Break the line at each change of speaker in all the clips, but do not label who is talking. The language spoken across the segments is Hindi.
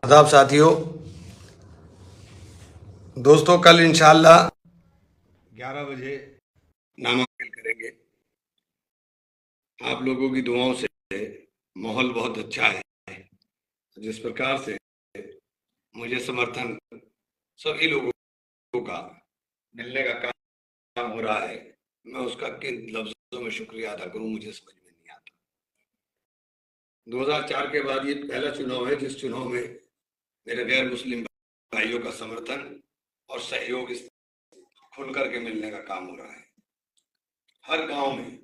आदाब साथियों। दोस्तों, कल इंशाल्लाह 11 बजे नामांकन करेंगे। आप लोगों की दुआओं से माहौल बहुत अच्छा है। जिस प्रकार से मुझे समर्थन सभी लोगों का मिलने का काम हो रहा है, मैं उसका किन लफ्जों में शुक्रिया अदा करूं, मुझे समझ में नहीं आता। 2004 के बाद ये पहला चुनाव है जिस चुनाव में मेरे गैर मुस्लिम भाइयों का समर्थन और सहयोग इस खुल करके मिलने का काम हो रहा है। हर गांव में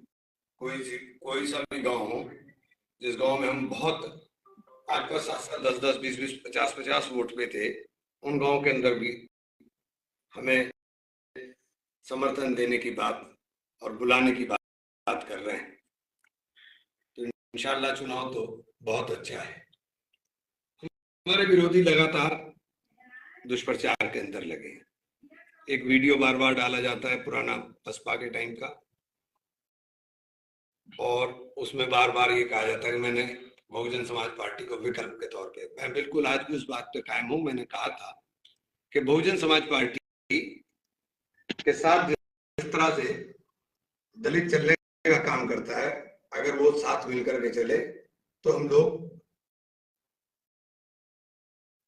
कोई सा भी गांव हो, जिस गांव में हम बहुत 8-5, 7-7, 10-10, 20-20, 50-50 वोट पे थे, उन गांव के अंदर भी हमें समर्थन देने की बात और बुलाने की बात कर रहे हैं। तो इंशाल्लाह चुनाव तो बहुत अच्छा है। हमारे विरोधी लगातार दुष्प्रचार के अंदर लगे हैं। एक वीडियो बार बार डाला जाता है पुराना बसपा के टाइम का, और उसमें बार बार ये कहा जाता है कि मैंने बहुजन समाज पार्टी को विकल्प के तौर पे, मैं बिल्कुल आज भी उस बात पे कायम हूं। मैंने कहा था कि बहुजन समाज पार्टी के साथ जिस तरह से दलित चलने का काम करता है, अगर वो साथ मिलकर के चले तो हम लोग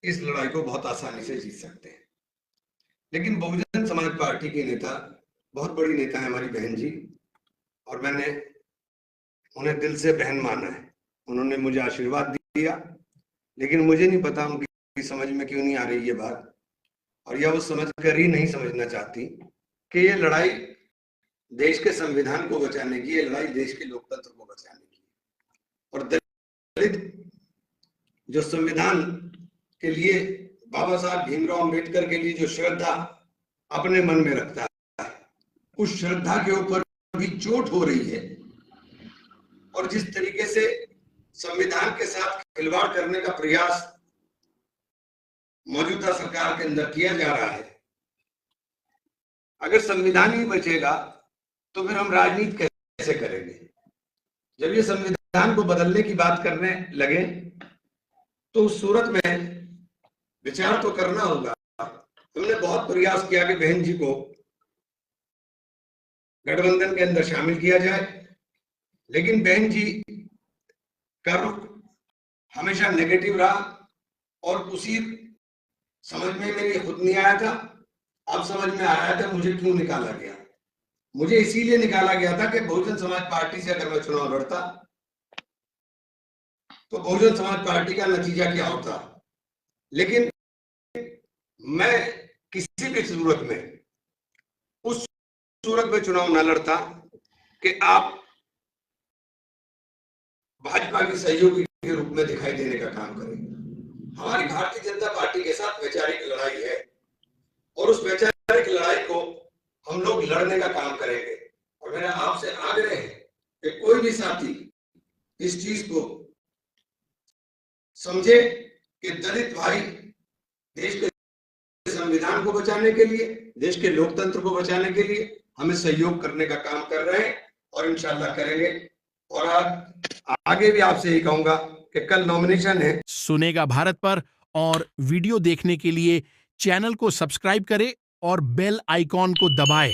इस लड़ाई को बहुत आसानी से जीत सकते हैं। लेकिन बहुजन समाज पार्टी के नेता बहुत बड़ी नेता है हमारी बहन जी, और मैंने उन्हें दिल से बहन माना है। उन्होंने मुझे आशीर्वाद दिया, लेकिन मुझे नहीं पता उनकी समझ में क्यों नहीं आ रही ये बात, और या वो समझ कर ही नहीं समझना चाहती कि ये लड़ाई देश के संविधान को बचाने की, ये लड़ाई देश के लोकतंत्र को बचाने की। और दलित जो संविधान के लिए, बाबा साहब भीमराव अंबेडकर के लिए जो श्रद्धा अपने मन में रखता है, उस श्रद्धा के ऊपर भी चोट हो रही है। और जिस तरीके से संविधान के साथ खिलवाड़ करने का प्रयास मौजूदा सरकार के अंदर किया जा रहा है, अगर संविधान ही बचेगा तो फिर हम राजनीति कैसे करेंगे? जब ये संविधान को बदलने की बात करने लगे तो उस सूरत में विचार तो करना होगा। हमने बहुत प्रयास किया कि बहन जी को गठबंधन के अंदर शामिल किया जाए, लेकिन बहन जी का रुख हमेशा नेगेटिव रहा, और उसी समझ में मेरी खुद नहीं आया था। अब समझ में आया था मुझे क्यों निकाला गया। मुझे इसीलिए निकाला गया था कि बहुजन समाज पार्टी से अगर मैं चुनाव लड़ता तो बहुजन समाज पार्टी का नतीजा क्या होता। लेकिन मैं किसी भी सूरत में उस सूरत में चुनाव न लड़ता कि आप भाजपा की सहयोगी के रूप में दिखाई देने का काम करें। हमारी भारतीय जनता पार्टी के साथ वैचारिक लड़ाई है, और उस वैचारिक लड़ाई को हम लोग लड़ने का काम करेंगे। और मेरा आपसे आग्रह है कि कोई भी साथी इस चीज को समझे कि दलित भाई देश के संविधान को बचाने के लिए, देश के लोकतंत्र को बचाने के लिए हमें सहयोग करने का काम कर रहे हैं, और इंशाल्लाह करेंगे। और आगे भी आपसे यही कहूंगा कि कल नॉमिनेशन है
सुनेगा भारत पर, और वीडियो देखने के लिए चैनल को सब्सक्राइब करें और बेल आइकॉन को दबाएं।